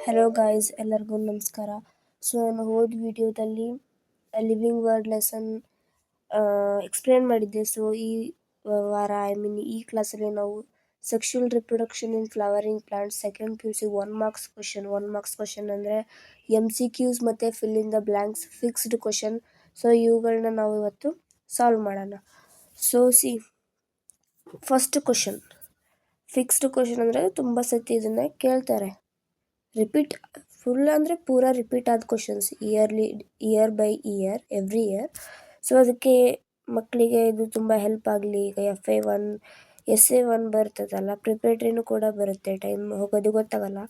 Hello guys, ಎಲ್ಲರಿಗೂ ನಮಸ್ಕಾರ. So ನಾನು ಹೋದ ವಿಡಿಯೋದಲ್ಲಿ ಲಿವಿಂಗ್ ವರ್ಡ್ ಲೆಸನ್ ಎಕ್ಸ್ಪ್ಲೇನ್ ಮಾಡಿದ್ದೆ. ಸೊ ಈ ವಾರ ಈ ಕ್ಲಾಸಲ್ಲಿ ನಾವು ಸೆಕ್ಷುವಲ್ ರಿಪ್ರೊಡಕ್ಷನ್ ಇನ್ flowering plants second PUC 1 marks question ಅಂದರೆ MCQs ಮತ್ತು fill in the blanks fixed question. So ಇವುಗಳನ್ನ ನಾವು ಇವತ್ತು ಸಾಲ್ವ್ ಮಾಡೋಣ. So first question fixed question ಅಂದರೆ ತುಂಬ ಸತಿ ಇದನ್ನು ಕೇಳ್ತಾರೆ. ರಿಪೀಟ್ ಫುಲ್ ಅಂದರೆ ಪೂರಾ ರಿಪೀಟ್ ಆದ questions year by year every year. So ಅದಕ್ಕೆ ಮಕ್ಕಳಿಗೆ ಇದು ತುಂಬ ಹೆಲ್ಪ್ ಆಗಲಿ. ಈಗ FA1 SA1 ಬರ್ತದಲ್ಲ, ಪ್ರಿಪ್ರೇಟ್ರಿನೂ ಕೂಡ ಬರುತ್ತೆ, ಟೈಮ್ ಹೋಗೋದು ಗೊತ್ತಾಗಲ್ಲ.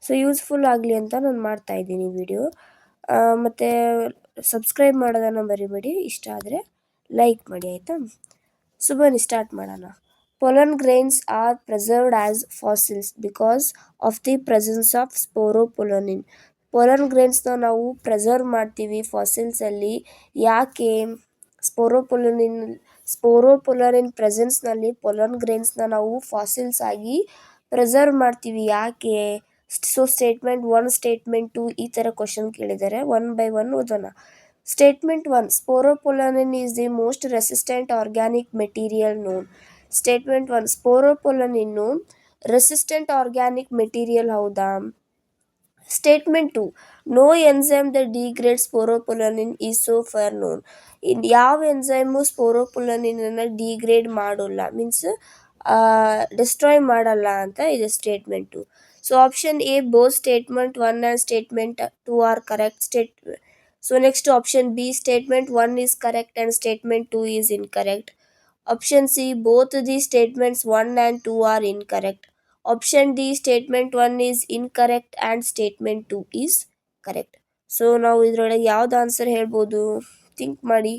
ಸೊ ಯೂಸ್ಫುಲ್ ಆಗಲಿ ಅಂತ ನಾನು ಮಾಡ್ತಾಯಿದ್ದೀನಿ ವಿಡಿಯೋ. ಮತ್ತು ಸಬ್ಸ್ಕ್ರೈಬ್ ಮಾಡೋದನ್ನು ಮರಿಬೇಡಿ. ಇಷ್ಟ ಆದರೆ ಲೈಕ್ ಮಾಡಿ, ಆಯಿತಾ? ಸೊ ಬನ್ನಿ ಸ್ಟಾರ್ಟ್ ಮಾಡೋಣ. Pollen grains are preserved as fossils because of the presence of sporopollenin. ಪೊಲನ್ ಗ್ರೇನ್ಸ್ನ ನಾವು ಪ್ರೆಸರ್ವ್ ಮಾಡ್ತೀವಿ ಫಾಸಿಲ್ಸಲ್ಲಿ. ಯಾಕೆ? ಸ್ಪೋರೋಪೊಲರಿನ್ ಪ್ರೆಸೆನ್ಸ್ನಲ್ಲಿ ಪೊಲನ್ ಗ್ರೇನ್ಸ್ನ ನಾವು ಫಾಸಿಲ್ಸ್ ಆಗಿ ಪ್ರೆಸರ್ವ್ ಮಾಡ್ತೀವಿ. ಯಾಕೆ? ಸೊ ಸ್ಟೇಟ್ಮೆಂಟ್ 1, ಸ್ಟೇಟ್ಮೆಂಟ್ 2 ಈ ಥರ ಕ್ವಶನ್ ಕೇಳಿದ್ದಾರೆ. 1 by 1 ಓದೋಣ. Statement 1. Sporopollenin is the most resistant organic material known. Statement 1. Sporopollenin resistant organic material ಹೌದಾ? Statement 2. No enzyme that degrades sporopollenin is so far known. ಯಾವ ಎಂಜೈಮು ಸ್ಪೋರೋಪೊಲನಿನನ್ನು ಡಿಗ್ರೇಡ್ ಮಾಡೋಲ್ಲ, ಮೀನ್ಸ್ ಡಿಸ್ಟ್ರಾಯ್ ಮಾಡಲ್ಲ ಅಂತ ಇದೆ statement 2. So option A, both statement 1 and statement 2 are correct. So next option B, statement 1 is correct and statement 2 is incorrect. Option C, both the statements 1 and 2 are incorrect. Option D, statement 1 is incorrect and statement 2 is correct. So ನಾವು ಇದರೊಳಗೆ ಯಾವ್ದು answer ಹೇಳ್ಬೋದು? Think ಮಾಡಿ.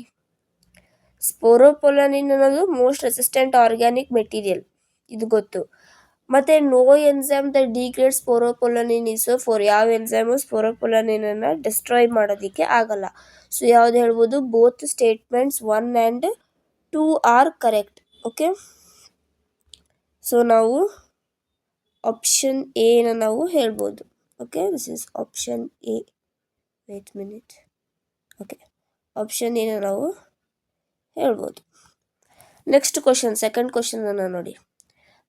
ಸ್ಪೋರೋಪೊಲನಿನ್ ಅನ್ನೋದು most resistant organic material, ಇದು ಗೊತ್ತು. ಮತ್ತು no enzyme the degrade sporopollenin is for. ಯಾವ ಎನ್ಸೈಮು ಸ್ಪೋರೋಪೊಲನಿನನ್ನು ಡಿಸ್ಟ್ರಾಯ್ ಮಾಡೋದಕ್ಕೆ ಆಗಲ್ಲ. ಸೊ ಯಾವ್ದು ಹೇಳ್ಬೋದು? Both statements 1 and 2 are correct. Okay, so ನಾವು ಆಪ್ಷನ್ ಎನ ನಾವು ಹೇಳ್ಬೋದು. Okay, this is option A. Wait minute. Okay, option ಎನ ನಾವು ಹೇಳ್ಬೋದು. ನೆಕ್ಸ್ಟ್ ಕ್ವಶನ್, ಸೆಕೆಂಡ್ ಕ್ವಶನನ್ನು ನೋಡಿ.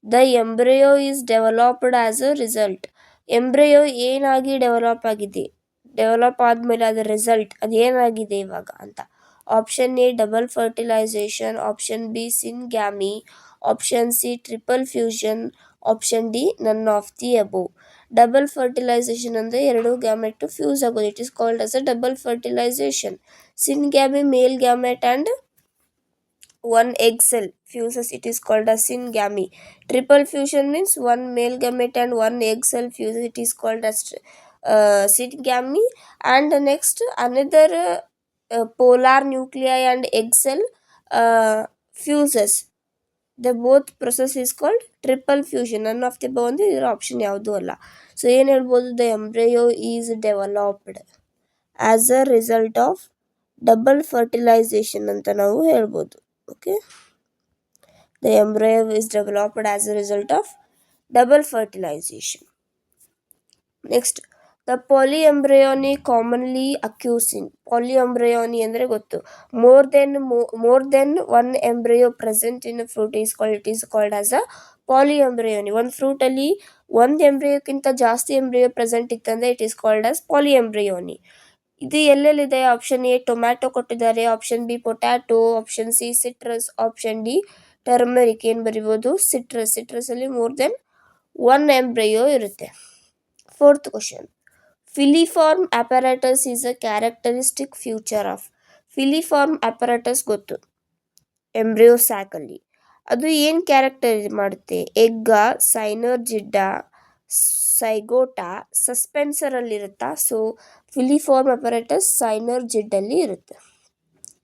The embryo is developed as a result. Embryo ಏನಾಗಿ ಡೆವಲಪ್ ಆದಮೇಲೆ ಅದರ ರಿಸಲ್ಟ್ ಅದೇನಾಗಿದೆ ಇವಾಗ ಅಂತ. Option A, double fertilisation. Option B, syngamy. Option C, triple fusion. Option D, none of the above. Double fertilization ಅಂದರೆ ಎರಡು ಗ್ಯಾಮೆಟ್ ಫ್ಯೂಸ್ ಆಗೋದು. It is called as a double fertilization. Syngamy, male gamete and one egg cell fuses, it is called as syngamy. Triple fusion means one male gamete and one egg cell fuses, it is called as syngamy. And next another polar nuclei and egg cell fuses, the both process is called triple fusion. None of the above ಇದರ option ಯಾವುದೂ ಅಲ್ಲ. So ಏನು ಹೇಳ್ಬೋದು? The embryo is developed as a result of double fertilization ಅಂತ ನಾವು ಹೇಳ್ಬೋದು. Okay, the embryo is developed as a result of double fertilization. Next, the polyembryony commonly occurs in. Polyembryony ಅಂದರೆ ಗೊತ್ತು, more than one embryo present in a fruit is called as a polyembryony. ಒಂದು ಫ್ರೂಟಲ್ಲಿ ಒಂದು ಎಂಬ್ರಿಯೋಕ್ಕಿಂತ ಜಾಸ್ತಿ embryo present ಇತ್ತಂದರೆ it is called as polyembryony. ಇದು ಎಲ್ಲೆಲ್ಲಿದೆ? Option A tomato ಕೊಟ್ಟಿದ್ದಾರೆ, option B potato, option C citrus, option D turmeric. ಏನು ಬರಿಬೋದು? ಸಿಟ್ರಸಲ್ಲಿ ಮೋರ್ ದೆನ್ ಒನ್ ಎಂಬ್ರಿಯೋ ಇರುತ್ತೆ. Fourth question, filiform apparatus is a characteristic feature of. Filiform apparatus ಗೊತ್ತು, embryo ಸ್ಯಾಕಲ್ಲಿ. ಅದು ಏನು ಕ್ಯಾರೆಕ್ಟರ್ ಮಾಡುತ್ತೆ? ಎಗ್ಗ, ಸೈನರ್ಜಿಡ್ಡ, ಸೈಗೋಟಾ, ಸಸ್ಪೆನ್ಸರಲ್ಲಿರುತ್ತಾ? ಸೊ ಫಿಲಿಫಾರ್ಮ್ ಅಪರಾಟಸ್ ಸೈನರ್ಜಿಡ್ಡಲ್ಲಿ ಇರುತ್ತೆ.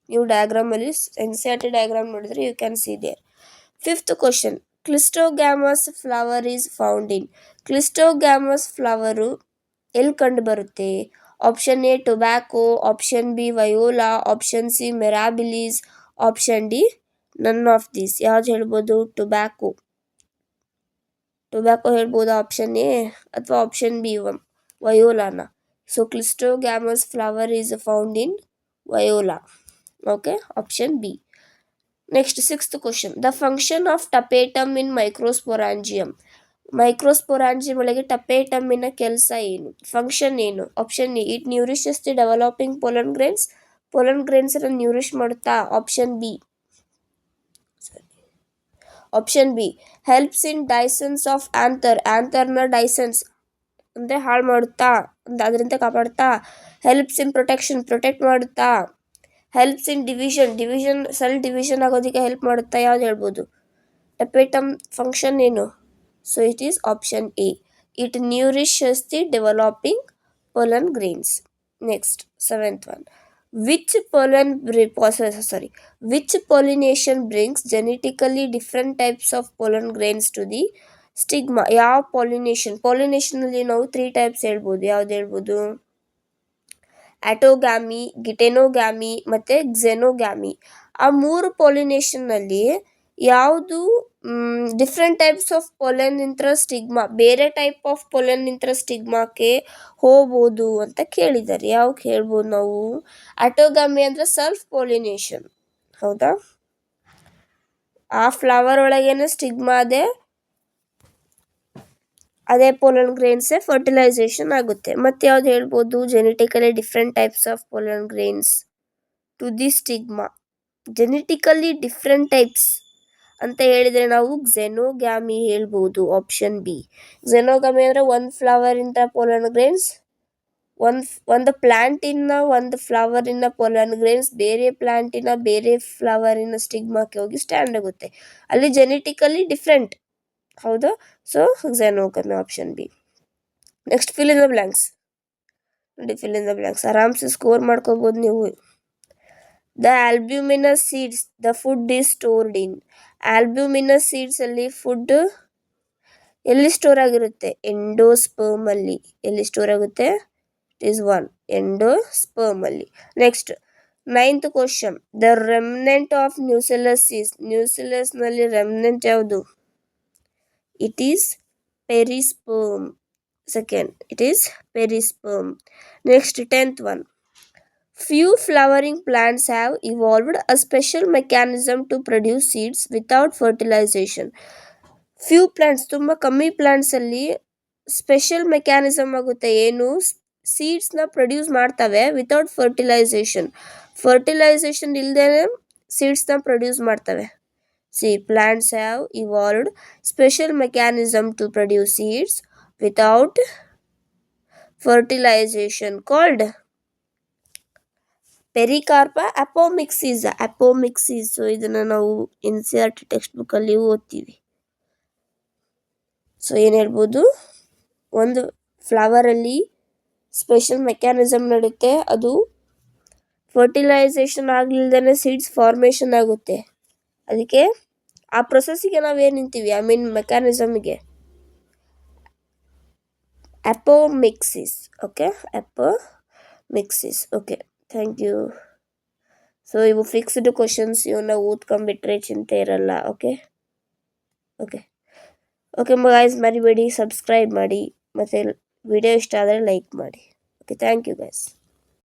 ನೀವು ಡಯಾಗ್ರಾಮಲ್ಲಿ NCERT ಡಯಾಗ್ರಾಮ್ ನೋಡಿದ್ರೆ you can see there. Fifth question, cleistogamous flower is found in. Cleistogamous flower ಎಲ್ಲಿ ಕಂಡು ಬರುತ್ತೆ? Option A tobacco, option B viola, option C mirabilis, option D none of these. ಯಾವ್ದು ಹೇಳ್ಬೋದು? ಟೊಬ್ಯಾಕೊ ಹೇಳ್ಬೋದು ಆಪ್ಷನ್ ಎ ಅಥವಾ option B ವಯೋಲಾನ. So cleistogamous flower is found in viola. Okay, option B. Next 6th question. The function of tapetum in microsporangium. Microsporangium ಒಳಗೆ ಟಪೇಟಮ್ಮಿನ ಕೆಲಸ ಏನು, function ಏನು? Option A, it nourishes the developing pollen grains. Pollen grains ಅನ್ನು nourish ಮಾಡುತ್ತಾ. Option B. Option B, helps in dehiscence of anther. ಆಂಥರ್ನ dehiscence ಅಂದರೆ ಹಾಳು ಮಾಡುತ್ತಾ, ಅದರಿಂದ ಕಾಪಾಡುತ್ತಾ. ಹೆಲ್ಪ್ಸ್ ಇನ್ ಪ್ರೊಟೆಕ್ಷನ್, ಪ್ರೊಟೆಕ್ಟ್ ಮಾಡುತ್ತಾ. Helps in division cell division ಆಗೋದಕ್ಕೆ ಹೆಲ್ಪ್ ಮಾಡುತ್ತಾ. ಯಾವ್ದು ಹೇಳ್ಬೋದು? ಟಪೇಟಮ್ ಫಂಕ್ಷನ್ ಏನು? So it is option A, it nourishes the developing pollen grains. Next 7th one. Which pollination brings genetically different types of pollen grains to the stigma? ಯಾವ pollination ಅಲ್ಲಿ ನಾವು 3 types ಹೇಳ್ಬೋದು. ಯಾವ್ದು ಹೇಳ್ಬೋದು? ಆಟೋಗ್ಯಾಮಿ, ಗಿಟೆನೋಗ್ಯಾಮಿ ಮತ್ತು ಕ್ಸೆನೋಗ್ಯಾಮಿ. ಆ 3 ಪಾಲಿನೇಷನ್ನಲ್ಲಿ ಯಾವುದು ಡಿಫ್ರೆಂಟ್ ಟೈಪ್ಸ್ ಆಫ್ ಪೊಲೆನ್ ಇಂತ್ರ ಸ್ಟಿಗ್ಮಾ, ಬೇರೆ ಟೈಪ್ ಆಫ್ ಪೊಲೆನ್ ಇಂತ್ರ ಸ್ಟಿಗ್ಮಾಕ್ಕೆ ಹೋಗ್ಬೋದು ಅಂತ ಕೇಳಿದ್ದಾರೆ. ಯಾವಾಗ ಹೇಳ್ಬೋದು ನಾವು? ಆಟೋಗ್ಯಾಮಿ ಅಂದರೆ ಸೆಲ್ಫ್ ಪಾಲಿನೇಷನ್, ಹೌದಾ? ಆ ಫ್ಲವರ್ ಒಳಗೇನೆ ಸ್ಟಿಗ್ಮಾ ಅದೇ ಪೊಲನ್ ಗ್ರೇನ್ಸೇ ಫರ್ಟಿಲೈಸೇಷನ್ ಆಗುತ್ತೆ. ಮತ್ತೆ ಯಾವ್ದು ಹೇಳ್ಬೋದು? Genetically different types of pollen grains to the stigma. Genetically different types ಅಂತ ಹೇಳಿದರೆ ನಾವು ಕ್ಸೆನೋಗ್ಯಾಮಿ ಹೇಳ್ಬೋದು. Option B. ಕ್ಸೆನೋಗ್ಯಾಮಿ ಅಂದರೆ ಒಂದು ಫ್ಲವರಿಂದ ಪೊಲನ್ ಗ್ರೇನ್ಸ್, ಒಂದು ಪ್ಲ್ಯಾಂಟಿನ ಒಂದು ಫ್ಲವರಿನ ಪೊಲನ್ ಗ್ರೇನ್ಸ್ ಬೇರೆ ಪ್ಲ್ಯಾಂಟಿನ ಬೇರೆ ಫ್ಲವರಿನ ಸ್ಟಿಗ್ಮಾಕ್ಕೆ ಹೋಗಿ ಸ್ಟ್ಯಾಂಡ್ ಆಗುತ್ತೆ. ಅಲ್ಲಿ ಜೆನೆಟಿಕಲಿ ಡಿಫ್ರೆಂಟ್, ಹೌದಾ? So xenogamy, option B. Next fill in the blanks. ನೋಡಿ, ಫಿಲ್ ಇನ್ ದ ಬ್ಲ್ಯಾಂಕ್ಸ್ ಆರಾಮ್ಸೆ ಸ್ಕೋರ್ ಮಾಡ್ಕೋಬೋದು ನೀವು. The albuminous seeds the food is stored in. Albuminous seeds ಅಲ್ಲಿ ಫುಡ್ ಎಲ್ಲಿ ಸ್ಟೋರ್ ಆಗಿರುತ್ತೆ? ಎಂಡೋಸ್ಪರ್ಮ್ ಅಲ್ಲಿ. ಎಲ್ಲಿ ಸ್ಟೋರ್ ಆಗುತ್ತೆ? ಇಟ್ ಈಸ್ 1 ಎಂಡೋಸ್ಪರ್ಮ್ ಅಲ್ಲಿ. Next 9th question. The remnant of nucellus is. Nucellus ನಲ್ಲಿ ರೆಮ್ನೆಂಟ್ ಯಾವುದು? It is perisperm. Second, it is perisperm. Next 10th one. Few flowering plants have evolved a special mechanism to produce seeds without fertilization. Few plants, ತುಂಬ ಕಮ್ಮಿ ಪ್ಲಾಂಟ್ಸಲ್ಲಿ special mechanism ಆಗುತ್ತೆ. ಏನು? ಸೀಡ್ಸ್ನ produce ಮಾಡ್ತವೆ without fertilization. Fertilization ಇಲ್ಲದೇ ಸೀಡ್ಸ್ನ produce ಮಾಡ್ತವೆ. C, plants have evolved special mechanism to produce seeds without fertilization called pericarp apomixis. Apomixis. So ಇದನ್ನು ನಾವು NCERT ಟೆಕ್ಸ್ಟ್ ಬುಕ್ಕಲ್ಲಿ ಓದ್ತೀವಿ. ಸೊ ಏನು ಹೇಳ್ಬೋದು? ಒಂದು ಫ್ಲವರಲ್ಲಿ ಸ್ಪೆಷಲ್ ಮೆಕ್ಯಾನಿಸಮ್ ನಡೆಯುತ್ತೆ, ಅದು ಫರ್ಟಿಲೈಸೇಷನ್ ಆಗಲಿಲ್ಲದೇ ಸೀಡ್ಸ್ ಫಾರ್ಮೇಷನ್ ಆಗುತ್ತೆ. ಅದಕ್ಕೆ ಆ ಪ್ರೊಸೆಸ್ಸಿಗೆ ನಾವೇನು ನಿಂತೀವಿ, ಐ ಮೀನ್ ಮೆಕ್ಯಾನಿಸಮ್ಗೆ, apomixis. Okay, apomixis. Okay, thank you. So ಇವು ಫಿಕ್ಸ್ಡ್ ಕ್ವಶನ್ಸ್, ಇವನ್ನ ಓದ್ಕೊಂಡ್ಬಿಟ್ರೆ ಚಿಂತೆ ಇರಲ್ಲ. ಓಕೆ ಓಕೆ ಓಕೆ ಗೈಸ್, ಮರಿಬೇಡಿ ಸಬ್ಸ್ಕ್ರೈಬ್ ಮಾಡಿ, ಮತ್ತು ವಿಡಿಯೋ ಇಷ್ಟ ಆದರೆ ಲೈಕ್ ಮಾಡಿ. Okay, thank you guys.